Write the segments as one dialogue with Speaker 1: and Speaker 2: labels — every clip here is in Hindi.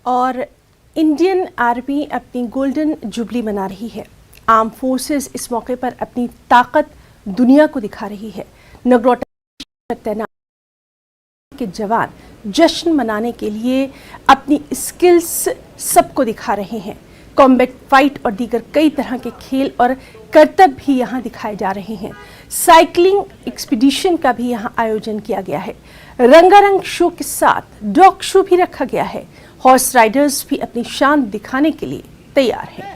Speaker 1: और इंडियन आर्मी अपनी गोल्डन जुबली मना रही है। आर्म फोर्सेस इस मौके पर अपनी ताकत दुनिया को दिखा रही है। नगरोटा तैनात के जवान जश्न मनाने के लिए अपनी स्किल्स सबको दिखा रहे हैं। कॉम्बैट फाइट और दीगर कई तरह के खेल और करतब भी यहाँ दिखाए जा रहे हैं। साइकिलिंग एक्सपीडिशन का भी यहाँ आयोजन किया गया है। रंगारंग शो के साथ डॉग शो भी रखा गया है। हॉर्स राइडर्स भी अपनी शान दिखाने के लिए तैयार हैं।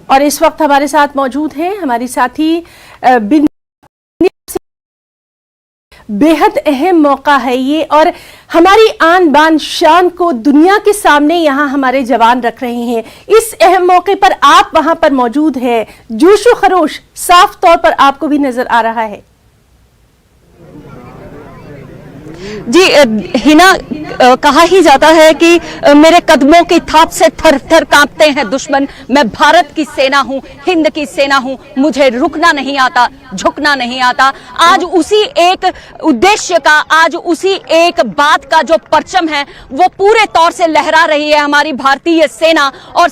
Speaker 1: और इस वक्त हमारे साथ मौजूद हैं हमारी साथी बेहद अहम मौका है ये, और हमारी आन बान शान को दुनिया के सामने यहाँ हमारे जवान रख रहे हैं। इस अहम मौके पर आप वहां पर मौजूद हैं, जोशो खरोश साफ तौर पर आपको भी नजर आ रहा है।
Speaker 2: जी हिना, कहा ही जाता है कि मेरे कदमों की थाप से थर थर कांपते हैं दुश्मन। मैं भारत की सेना हूं, हिंद की सेना हूं, मुझे रुकना नहीं आता, झुकना नहीं आता। आज उसी एक उद्देश्य का, आज उसी एक बात का जो परचम है वो पूरे तौर से लहरा रही है हमारी भारतीय सेना। और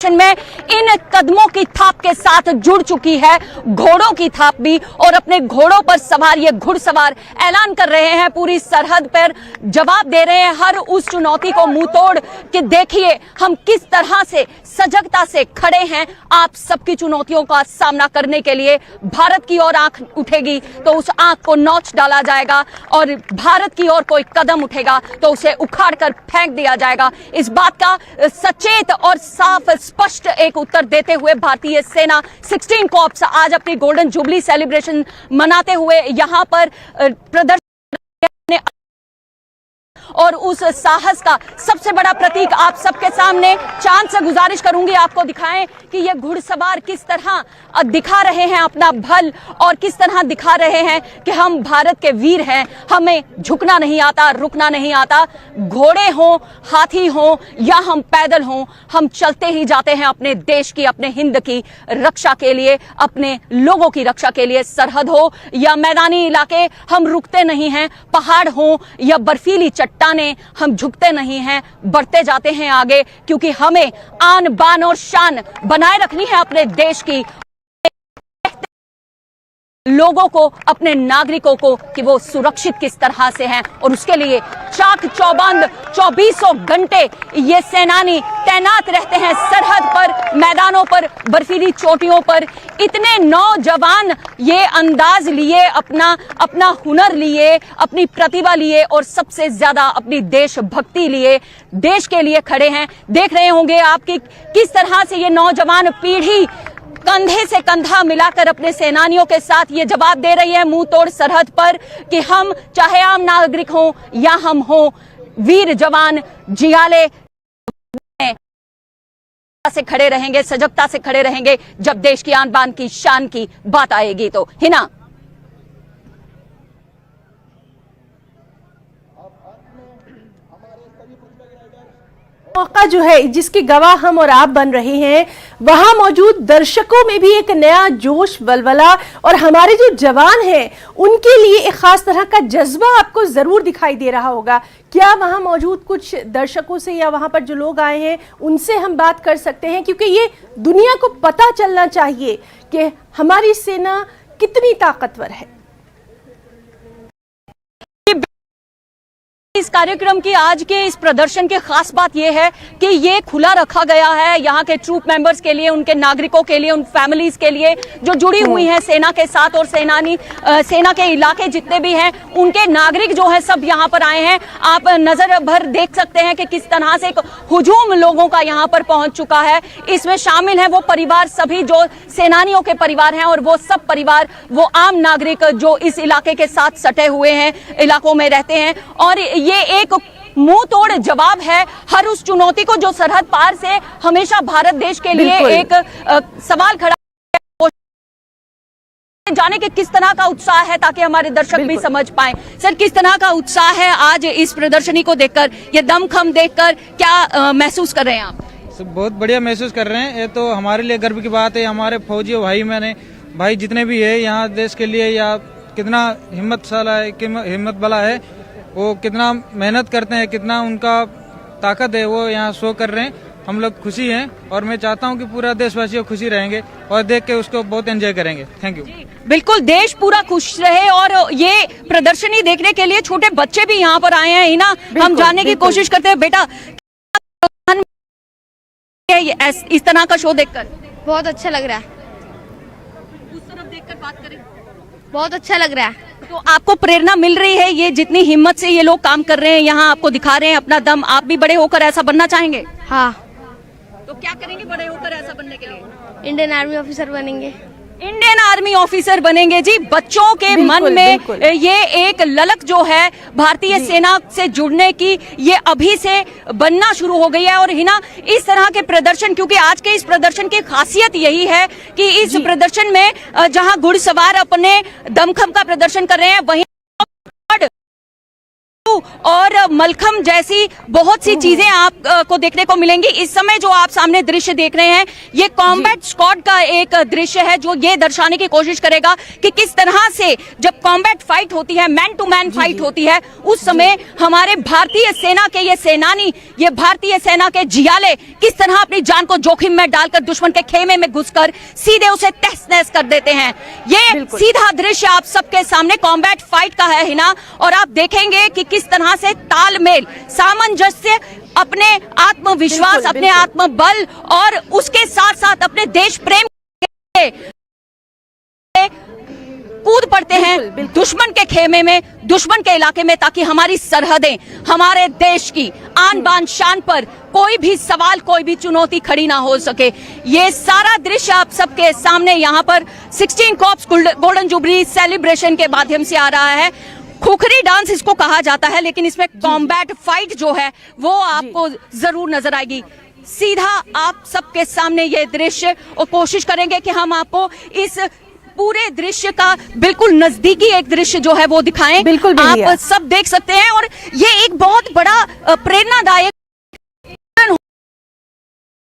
Speaker 2: में इन कदमों की थाप के साथ जुड़ चुकी है घोड़ों की थाप भी, और अपने घोड़ों पर सवार ये घुड़सवार ऐलान कर रहे हैं, पूरी सरहद पर जवाब दे रहे हैं हर उस चुनौती को मुंह तोड़ कि देखिए हम किस तरह से सजगता से खड़े हैं। आप सबकी चुनौतियों का सामना करने के लिए भारत की ओर आंख उठेगी तो उस आंख को नोच डाला जाएगा, और भारत की ओर कोई कदम उठेगा तो उसे उखाड़ कर फेंक दिया जाएगा। इस बात का सचेत और साफ स्पष्ट एक उत्तर देते हुए भारतीय सेना 16 कॉर्प्स आज अपनी गोल्डन जुबली सेलिब्रेशन मनाते हुए यहां पर प्रदर्शन, और उस साहस का सबसे बड़ा प्रतीक आप सबके सामने चांद से गुजारिश करूंगी आपको दिखाएं कि ये घुड़सवार किस तरह दिखा रहे हैं अपना बल, और किस तरह दिखा रहे हैं कि हम भारत के वीर हैं, हमें झुकना नहीं आता, रुकना नहीं आता। घोड़े हों, हाथी हों या हम पैदल हों, हम चलते ही जाते हैं अपने देश की, अपने हिंद की रक्षा के लिए, अपने लोगों की रक्षा के लिए। सरहद हो या मैदानी इलाके, हम रुकते नहीं हैं। पहाड़ हो या बर्फीली चट्टाने, हम झुकते नहीं हैं, बढ़ते जाते हैं आगे, क्योंकि हमें आन बान और शान बनाए रखनी है अपने देश की, लोगों को, अपने नागरिकों को, कि वो सुरक्षित किस तरह से हैं। और उसके लिए चाक चौबंद 24 घंटे ये सेनानी तैनात रहते हैं सरहद पर, मैदानों पर, बर्फीली चोटियों पर। इतने नौजवान ये अंदाज लिए, अपना हुनर लिए, अपनी प्रतिभा लिए, और सबसे ज्यादा अपनी देशभक्ति लिए, देश के लिए खड़े हैं। देख रहे होंगे आप कि किस तरह से ये नौजवान पीढ़ी कंधे से कंधा मिलाकर अपने सेनानियों के साथ ये जवाब दे रही है मुंह तोड़ सरहद पर कि हम चाहे आम नागरिक हों या हम हों, वीर जवान जियाले से खड़े रहेंगे, सजगता से खड़े रहेंगे जब देश की आन बान की शान की बात आएगी। तो हिना,
Speaker 1: मौका जो है जिसके गवाह हम और आप बन रहे हैं, वहां मौजूद दर्शकों में भी एक नया जोश, वलवला, और हमारे जो जवान हैं उनके लिए एक खास तरह का जज्बा आपको जरूर दिखाई दे रहा होगा। क्या वहां मौजूद कुछ दर्शकों से या वहां पर जो लोग आए हैं उनसे हम बात कर सकते हैं, क्योंकि ये दुनिया को पता चलना चाहिए कि हमारी सेना कितनी ताकतवर है।
Speaker 2: इस कार्यक्रम की, आज के इस प्रदर्शन की खास बात यह है कि ये खुला रखा गया है यहाँ के ट्रूप मेंबर्स के लिए, उनके नागरिकों के लिए, उन फैमिलीज के लिए जो जुड़ी हुई हैं सेना के साथ, और सेना के इलाके जितने भी हैं उनके नागरिक जो हैं सब यहाँ पर आए हैं। आप नजर भर देख सकते हैं कि किस तरह से एक हुजूम लोगों का यहाँ पर पहुंच चुका है। इसमें शामिल है वो परिवार, सभी जो सेनानियों के परिवार हैं, और वो सब परिवार, वो आम नागरिक जो इस इलाके के साथ सटे हुए हैं, इलाकों में रहते हैं। और ये एक मुंह तोड़ जवाब है हर उस चुनौती को जो सरहद पार से हमेशा भारत देश के लिए एक सवाल खड़ा जाने के किस तरह का उत्साह है, ताकि हमारे दर्शक भी समझ पाएं। सर, किस तरह का उत्साह है आज इस प्रदर्शनी को देखकर, ये दमखम देखकर, क्या महसूस कर रहे हैं आप?
Speaker 3: सब बहुत बढ़िया महसूस कर रहे हैं। ये तो हमारे लिए गर्व की बात है। हमारे फौजी भाई जितने भी है यहाँ देश के लिए, या कितना हिम्मत वाला है, वो कितना मेहनत करते हैं, कितना उनका ताकत है, वो यहाँ शो कर रहे हैं। हम लोग खुशी हैं और मैं चाहता हूँ कि पूरा देशवासियों खुशी रहेंगे और देख के उसको बहुत एंजॉय करेंगे। Thank you.
Speaker 2: बिल्कुल, देश पूरा खुश रहे और ये प्रदर्शनी देखने के लिए छोटे बच्चे भी यहाँ पर आए हैं। हिना, हम जानने की कोशिश करते हैं, बेटा इस तरह का शो देखकर
Speaker 4: बहुत अच्छा लग रहा है।
Speaker 2: उस तरफ देखकर बात करें,
Speaker 4: बहुत अच्छा लग रहा है।
Speaker 2: तो आपको प्रेरणा मिल रही है? ये जितनी हिम्मत से ये लोग काम कर रहे हैं, यहाँ आपको दिखा रहे हैं अपना दम, आप भी बड़े होकर ऐसा बनना चाहेंगे?
Speaker 4: हाँ,
Speaker 2: तो क्या करेंगे बड़े होकर ऐसा बनने के लिए?
Speaker 4: इंडियन आर्मी ऑफिसर बनेंगे।
Speaker 2: इंडियन आर्मी ऑफिसर बनेंगे। जी, बच्चों के मन में ये एक ललक जो है भारतीय सेना से जुड़ने की, ये अभी से बनना शुरू हो गई है। और हिना, इस तरह के प्रदर्शन, क्योंकि आज के इस प्रदर्शन की खासियत यही है कि इस प्रदर्शन में जहां घुड़सवार अपने दमखम का प्रदर्शन कर रहे हैं, वहीं और मलखम जैसी बहुत सी चीजें आपको देखने को मिलेंगी। इस समय जो आप सामने दृश्य देख रहे हैं, ये कॉम्बैट स्क्वाड का एक दृश्य है जो ये दर्शाने की कोशिश करेगा कि किस तरह से जब कॉम्बैट फाइट होती है, मैन टू मैन फाइट होती है, उस समय हमारे भारतीय सेना के ये सेनानी, ये भारतीय सेना के जियाले किस तरह अपनी जान को जोखिम में डालकर दुश्मन के खेमे में घुसकर सीधे उसे तहस नहस कर देते हैं। ये सीधा दृश्य आप सबके सामने कॉम्बैट फाइट का है हिना, और आप देखेंगे कि किस तरह से तालमेल, सामंजस्य, अपने आत्मविश्वास, अपने आत्मबल और उसके साथ साथ अपने देश प्रेम कूद पड़ते हैं दुश्मन के खेमे में, दुश्मन के इलाके में, ताकि हमारी सरहदें, हमारे देश की आन बान शान पर कोई भी सवाल, कोई भी चुनौती खड़ी ना हो सके। ये सारा दृश्य आप सबके सामने यहाँ पर 16 कॉर्प्स गोल्डन जुबली सेलिब्रेशन के माध्यम से आ रहा है। खुखरी डांस इसको कहा जाता है, लेकिन इसमें कॉम्बैट फाइट जो है वो आपको जरूर नजर आएगी। सीधा आप सबके सामने ये दृश्य, और कोशिश करेंगे कि हम आपको इस पूरे दृश्य का बिल्कुल नजदीकी एक दृश्य जो है वो दिखाएं।
Speaker 1: बिल्कुल
Speaker 2: आप सब देख सकते हैं, और ये एक बहुत बड़ा प्रेरणादायक,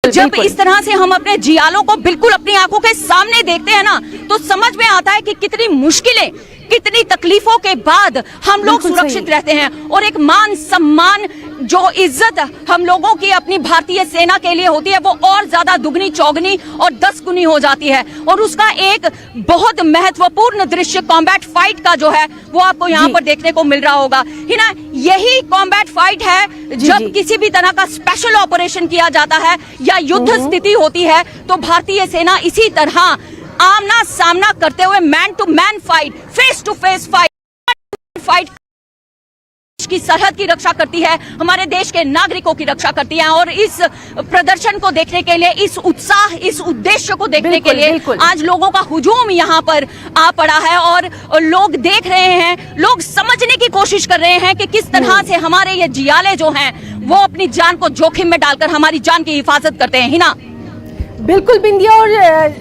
Speaker 2: जब इस तरह से हम अपने जियालों को बिल्कुल अपनी आंखों के सामने देखते हैं ना, तो समझ में आता है कि कितनी मुश्किलें, कितनी तकलीफों के बाद हम लोग सुरक्षित रहते हैं। और एक मान सम्मान, जो इज्जत हम लोगों की अपनी भारतीय सेना के लिए होती है, वो और ज्यादा दुगनी चौगनी और 10 गुनी हो जाती है। और उसका एक बहुत महत्वपूर्ण दृश्य कॉम्बैट फाइट का जो है वो आपको यहाँ पर देखने को मिल रहा होगा। हिना, यही कॉम्बैट फाइट है जब किसी भी तरह का स्पेशल ऑपरेशन किया जाता है या युद्ध स्थिति होती है, तो भारतीय सेना इसी तरह आमना सामना करते हुए man to man fight, face to face fight की सरहद की रक्षा करती है, हमारे देश के नागरिकों की रक्षा करती है। और इस प्रदर्शन को देखने के लिए, इस उत्साह, इस उद्देश्य को देखने के लिए आज लोगों का हुजूम यहाँ पर आ पड़ा है, और लोग देख रहे हैं, लोग समझने की कोशिश कर रहे हैं कि किस तरह से हमारे ये जियाले जो हैं वो अपनी जान को जोखिम में डालकर हमारी जान की हिफाजत करते हैं। हिना,
Speaker 1: बिल्कुल बिंदिया, और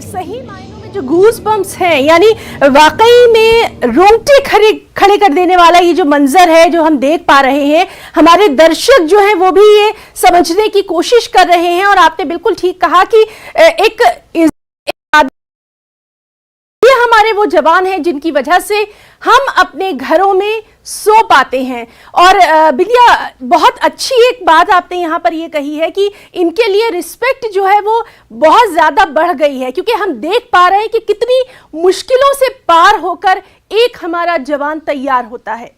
Speaker 1: सही मायनों में जो गूज बम्प्स हैं, यानी वाकई में रोंगटे खड़े कर देने वाला ये जो मंजर है जो हम देख पा रहे हैं, हमारे दर्शक जो हैं वो भी ये समझने की कोशिश कर रहे हैं। और आपने बिल्कुल ठीक कहा कि ये हमारे वो जवान हैं जिनकी वजह से हम अपने घरों में सो पाते हैं। और बिंदिया, बहुत अच्छी एक बात आपने यहाँ पर ये कही है कि इनके लिए रिस्पेक्ट जो है वो बहुत ज्यादा बढ़ गई है, क्योंकि हम देख पा रहे हैं कि कितनी मुश्किलों से पार होकर एक हमारा जवान तैयार होता है।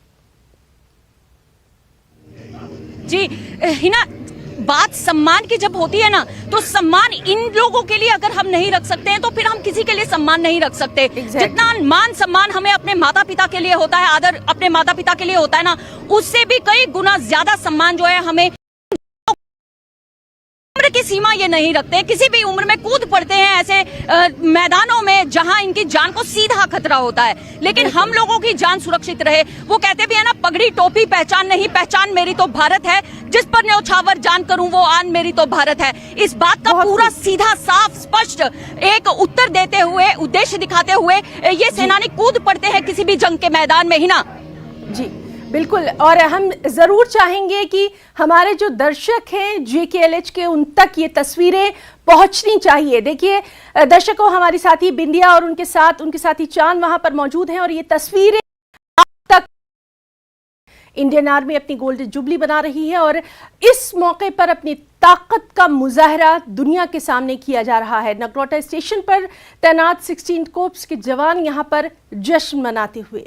Speaker 2: जी हिना, बात सम्मान की जब होती है ना, तो सम्मान इन लोगों के लिए अगर हम नहीं रख सकते हैं तो फिर हम किसी के लिए सम्मान नहीं रख सकते। जितना मान सम्मान हमें अपने माता पिता के लिए होता है, आदर अपने माता पिता के लिए होता है ना, उससे भी कई गुना ज्यादा सम्मान जो है हमें उम्र की सीमा ये नहीं रखते, किसी भी उम्र में कूद पड़ते हैं ऐसे मैदानों में जहां इनकी जान को सीधा खतरा होता है, लेकिन हम लोगों की जान सुरक्षित रहे। वो कहते भी है ना, पगड़ी टोपी पहचान नहीं, पहचान मेरी तो भारत है, जिस पर न्यौछावर जान करूं वो आन मेरी तो भारत है। इस बात का पूरा सीधा साफ स्पष्ट एक उत्तर देते हुए, उद्देश्य दिखाते हुए ये सेनानी कूद पड़ते हैं किसी भी जंग के मैदान में। ही ना
Speaker 1: जी बिल्कुल, और हम ज़रूर चाहेंगे कि हमारे जो दर्शक हैं JKLH के, उन तक ये तस्वीरें पहुंचनी चाहिए। देखिए दर्शकों, हमारी साथी बिंदिया और उनके साथी चांद वहां पर मौजूद हैं और ये तस्वीरें अब तक इंडियन आर्मी अपनी गोल्डन जुबली बना रही है और इस मौके पर अपनी ताकत का मुजाहरा दुनिया के सामने किया जा रहा है। नगरोटा स्टेशन पर तैनात 16 कोर्प्स के जवान यहां पर जश्न मनाते हुए।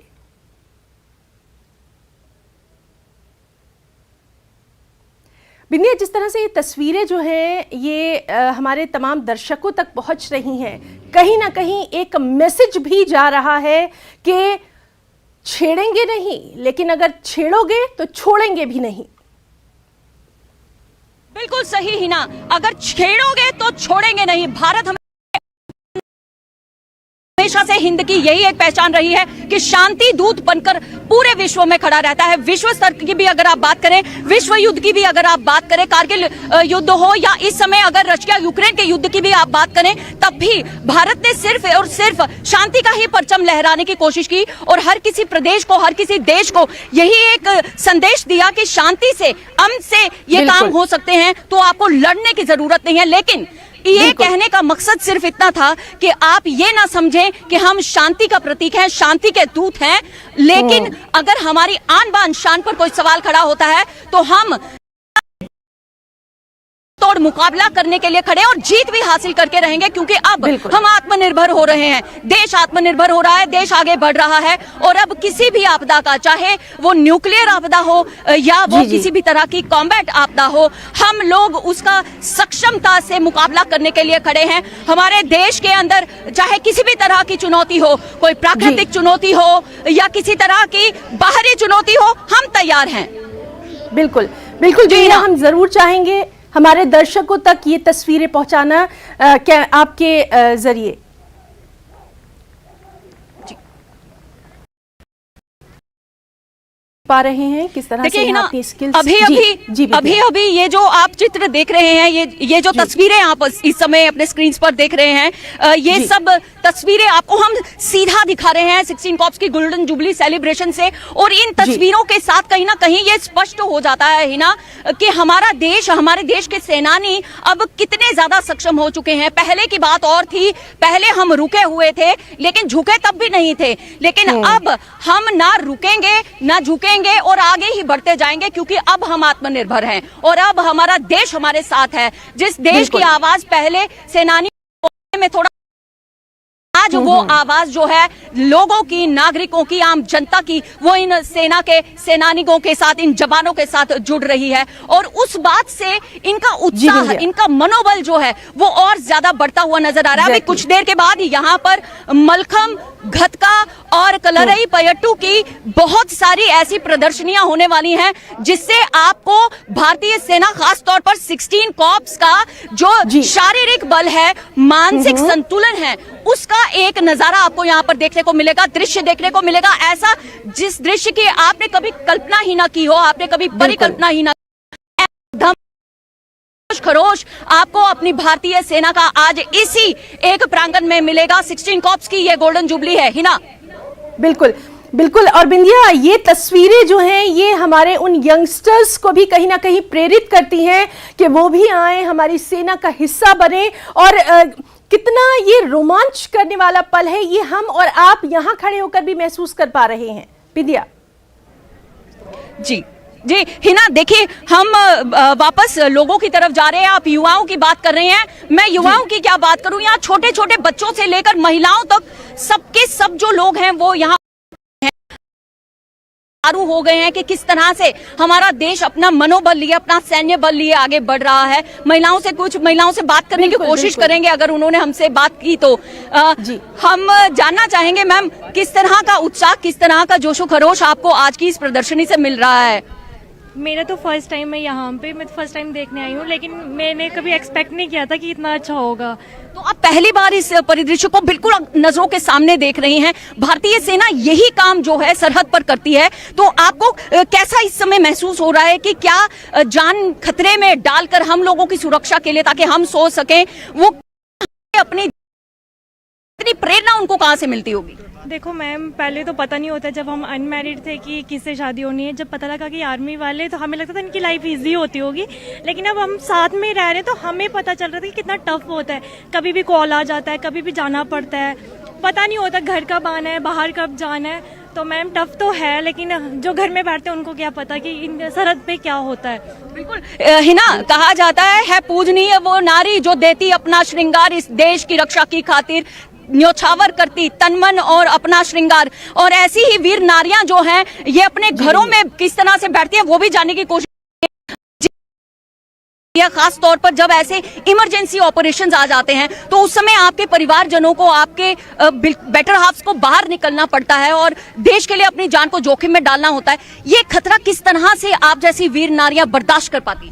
Speaker 1: बिंदिया, जिस तरह से ये तस्वीरें जो हैं ये हमारे तमाम दर्शकों तक पहुंच रही हैं, कहीं ना कहीं एक मैसेज भी जा रहा है कि छेड़ेंगे नहीं, लेकिन अगर छेड़ोगे तो छोड़ेंगे भी नहीं।
Speaker 2: बिल्कुल सही हिना, अगर छेड़ोगे तो छोड़ेंगे नहीं। भारत हमेशा से हिंद की यही एक पहचान रही है कि शांति दूत बनकर पूरे विश्व में खड़ा रहता है। विश्व स्तर की भी अगर आप बात करें, विश्व युद्ध की भी अगर आप बात करें, कारगिल युद्ध हो या इस समय अगर रशिया यूक्रेन के युद्ध की भी आप बात करें, तब भी भारत ने सिर्फ और सिर्फ शांति का ही परचम लहराने की कोशिश की और हर किसी प्रदेश को, हर किसी देश को यही एक संदेश दिया कि शांति से, अमन से ये काम हो सकते हैं, तो आपको लड़ने की जरूरत नहीं है। लेकिन ये कहने का मकसद सिर्फ इतना था कि आप ये ना समझें कि हम शांति का प्रतीक हैं, शांति के दूत हैं, लेकिन अगर हमारी आन बान शान पर कोई सवाल खड़ा होता है तो हम तोड़ मुकाबला करने के लिए खड़े और जीत भी हासिल करके रहेंगे, क्योंकि अब हम आत्मनिर्भर हो रहे हैं। देश आत्मनिर्भर हो रहा है, देश आगे बढ़ रहा है और अब किसी भी आपदा का, चाहे वो न्यूक्लियर आपदा हो या वो किसी भी तरह की कॉम्बैट आपदा हो, हम लोग उसका सक्षमता से मुकाबला करने के लिए खड़े हैं। हमारे देश के अंदर चाहे किसी भी तरह की चुनौती हो, कोई प्राकृतिक चुनौती हो या किसी तरह की बाहरी चुनौती हो, हम तैयार हैं।
Speaker 1: बिल्कुल बिल्कुल जी, हम जरूर चाहेंगे हमारे दर्शकों तक ये तस्वीरें पहुंचाना क्या आपके जरिए। पा रहे हैं किस तरह से अपनी स्किल्स
Speaker 2: अभी ये जो आप चित्र देख रहे हैं, ये जो तस्वीरें आप इस समय अपने स्क्रीन पर देख रहे हैं, ये सब तस्वीरें आपको हम सीधा दिखा रहे हैं 16 कॉर्प्स की गोल्डन जुबली सेलिब्रेशन से। और इन तस्वीरों के साथ कहीं ना कहीं ये स्पष्ट हो जाता है हिना कि हमारा देश, हमारे देश के सेनानी अब कितने ज्यादा सक्षम हो चुके हैं। पहले की बात और थी, पहले हम रुके हुए थे लेकिन झुके तब भी नहीं थे, लेकिन अब हम ना रुकेंगे ना झुकेंगे और आगे ही बढ़ते जाएंगे, क्योंकि अब हम आत्मनिर्भर हैं और अब हमारा देश हमारे साथ है। जिस देश की आवाज पहले सेनानी में थोड़ा, आज वो आवाज जो है लोगों की, नागरिकों की, आम जनता की, वो इन सेना के सेनानियों के साथ, इन जवानों के साथ जुड़ रही है और उस बात से इनका उत्साह, इनका मनोबल जो है वो और ज्यादा बढ़ता हुआ नजर आ रहा है। अभी कुछ देर के बाद यहाँ पर मलखम, घटका और कलरई पयट्टू की बहुत सारी ऐसी प्रदर्शनियां होने वाली हैं, जिससे आपको भारतीय सेना, खास तौर पर 16 कॉर्प्स का जो शारीरिक बल है, मानसिक संतुलन है, उसका एक नजारा आपको यहाँ पर देखने को मिलेगा, दृश्य देखने को मिलेगा, ऐसा जिस दृश्य की आपने कभी कल्पना ही ना की हो, आपने कभी परिकल्पना ही ना, खरोश आपको अपनी भारतीय सेना का आज इसी एक प्रांगण में मिलेगा। 16 कॉर्प्स की ये गोल्डन जुबली है हिना।
Speaker 1: बिल्कुल बिल्कुल, और बिंदिया, ये तस्वीरें जो हैं ये हमारे उन यंगस्टर्स को भी कहीं ना कहीं प्रेरित करती हैं कि वो भी आए, हमारी सेना का हिस्सा बने। और कितना ये रोमांच करने वाला पल है, ये हम और आप यहाँ खड़े होकर भी महसूस कर पा रहे हैं। बिंदिया
Speaker 2: जी जी हिना, देखिए हम वापस लोगों की तरफ जा रहे हैं। आप युवाओं की बात कर रहे हैं, मैं युवाओं की क्या बात करूं, यहाँ छोटे छोटे बच्चों से लेकर महिलाओं तक सबके सब जो लोग हैं वो यहाँ हो गए हैं कि किस तरह से हमारा देश अपना मनोबल लिए, अपना सैन्य बल लिए आगे बढ़ रहा है। कुछ महिलाओं से बात करने की कोशिश करेंगे, अगर उन्होंने हमसे बात की तो हम जानना चाहेंगे मैम, किस तरह का उत्साह, किस तरह का जोशो खरोश आपको आज की इस प्रदर्शनी से मिल रहा है?
Speaker 5: मेरा तो फर्स्ट टाइम है यहाँ पे, मैं तो फर्स्ट टाइम देखने आई हूँ, लेकिन मैंने कभी एक्सपेक्ट नहीं किया था कि इतना अच्छा होगा।
Speaker 2: तो आप पहली बार इस परिदृश्य को बिल्कुल नजरों के सामने देख रही हैं। भारतीय सेना यही काम जो है सरहद पर करती है, तो आपको कैसा इस समय महसूस हो रहा है कि क्या जान खतरे में डालकर हम लोगों की सुरक्षा के लिए, ताकि हम सो सकें, वो अपनी इतनी प्रेरणा उनको कहाँ से मिलती होगी?
Speaker 5: देखो मैम, पहले तो पता नहीं होता जब हम अनमैरिड थे कि किससे शादी होनी है। जब पता लगा कि आर्मी वाले, तो हमें लगता था इनकी लाइफ इजी होती होगी, लेकिन अब हम साथ में रह रहे हैं तो हमें पता चल रहा था कि कितना टफ होता है। कभी भी कॉल आ जाता है, कभी भी जाना पड़ता है, पता नहीं होता घर कब आना है, बाहर कब जाना है। तो मैम टफ तो है, लेकिन जो घर में बैठते हैं उनको क्या पता कि इन सरहद पे क्या होता है।
Speaker 2: बिल्कुल हिना, कहा जाता है पूजनीय वो नारी जो देती अपना श्रृंगार इस देश की रक्षा की खातिर, न्योछावर करती तन मन और अपना श्रृंगार। और ऐसी ही वीर नारियां जो हैं ये अपने घरों में किस तरह से बैठती हैं वो भी जानने की कोशिश, खास तौर पर जब ऐसे इमरजेंसी ऑपरेशंस आ जाते हैं तो उस समय आपके परिवारजनों को, आपके बेटर हाफ्स को बाहर निकलना पड़ता है और देश के लिए अपनी जान को जोखिम में डालना होता है। ये खतरा किस तरह से आप जैसी वीर नारियां बर्दाश्त कर पाती?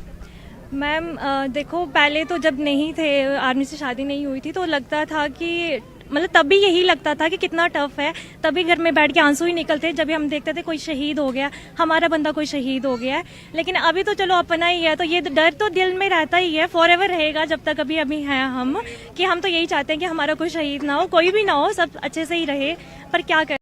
Speaker 5: मैम देखो, पहले तो जब नहीं थे, आर्मी से शादी नहीं हुई थी, तो लगता था कि मतलब तभी यही लगता था कि कितना टफ है। तभी घर में बैठ के आंसू ही निकलते जब भी हम देखते थे कोई शहीद हो गया, हमारा बंदा कोई शहीद हो गया है। लेकिन अभी तो चलो अपना ही है, तो ये डर तो दिल में रहता ही है, फॉर एवर रहेगा जब तक अभी हैं हम, कि हम तो यही चाहते हैं कि हमारा कोई शहीद ना हो, कोई भी ना हो, सब अच्छे से ही रहे। पर क्या करें,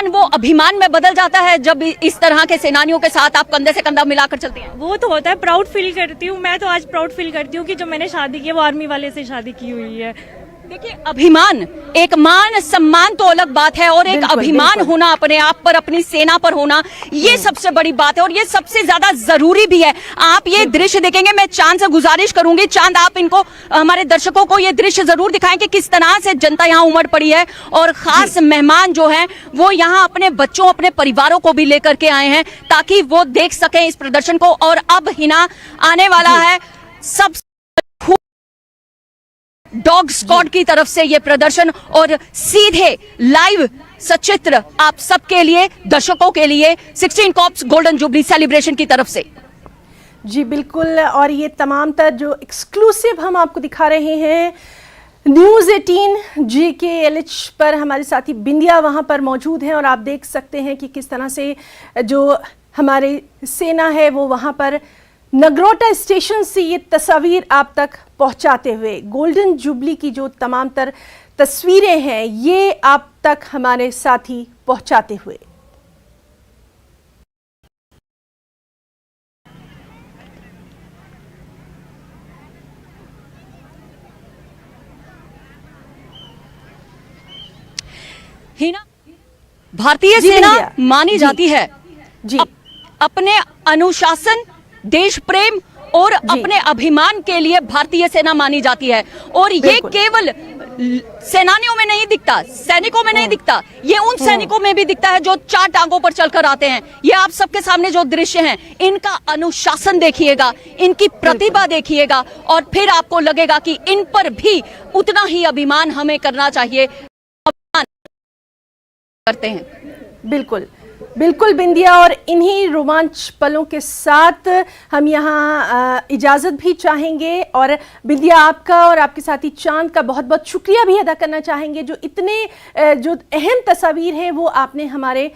Speaker 2: वो अभिमान में बदल जाता है जब इस तरह के सेनानियों के साथ आप कंधे से कंधा मिलाकर चलते हैं।
Speaker 5: वो तो होता है, प्राउड फील करती हूँ। मैं तो आज प्राउड फील करती हूँ कि जो मैंने शादी की है वो आर्मी वाले से शादी की हुई है।
Speaker 2: देखिए, अभिमान, एक मान सम्मान तो अलग बात है, और एक अभिमान होना अपने आप पर, अपनी सेना पर होना, ये सबसे बड़ी बात है और ये सबसे ज्यादा जरूरी भी है। आप ये दृश्य देखेंगे, मैं चांद से गुजारिश करूंगी, चांद आप इनको, हमारे दर्शकों को ये दृश्य जरूर दिखाएं कि किस तरह से जनता यहाँ उमड़ पड़ी है और खास मेहमान जो हैं वो यहाँ अपने बच्चों, अपने परिवारों को भी लेकर के आए हैं ताकि वो देख सकें इस प्रदर्शन को। और अब हिना आने वाला है सब डॉग स्क्वाड की तरफ से ये प्रदर्शन, और सीधे लाइव सचित्र आप सबके लिए, दर्शकों के लिए 16 कॉप्स गोल्डन जुबली सेलिब्रेशन की तरफ से।
Speaker 1: जी बिल्कुल, और ये तमाम तर जो एक्सक्लूसिव हम आपको दिखा रहे हैं न्यूज़ 18 GKLH पर, हमारे साथी बिंदिया वहाँ पर मौजूद हैं और आप देख सकते हैं कि किस तरह से जो हमारी सेना है वो वहाँ पर नगरोटा स्टेशन से ये तस्वीर आप तक पहुंचाते हुए, गोल्डन जुबली की जो तमाम तर तस्वीरें हैं ये आप तक हमारे साथी पहुंचाते हुए।
Speaker 2: हिना, भारतीय सेना मानी जाती है जी अपने अनुशासन, देश प्रेम और अपने अभिमान के लिए भारतीय सेना मानी जाती है। और ये केवल सेनानियों में नहीं दिखता, सैनिकों में नहीं दिखता, ये उन सैनिकों में भी दिखता है जो 4 टांगों पर चलकर आते हैं। ये आप सबके सामने जो दृश्य हैं, इनका अनुशासन देखिएगा, इनकी प्रतिभा देखिएगा और फिर आपको लगेगा कि इन पर भी उतना ही अभिमान हमें करना चाहिए। अभिमान करते हैं।
Speaker 1: बिल्कुल बिल्कुल बिंदिया, और इन्हीं रोमांच पलों के साथ हम यहाँ इजाज़त भी चाहेंगे और बिंदिया आपका और आपके साथी चांद का बहुत बहुत शुक्रिया भी अदा करना चाहेंगे जो इतने जो अहम तस्वीर हैं वो आपने हमारे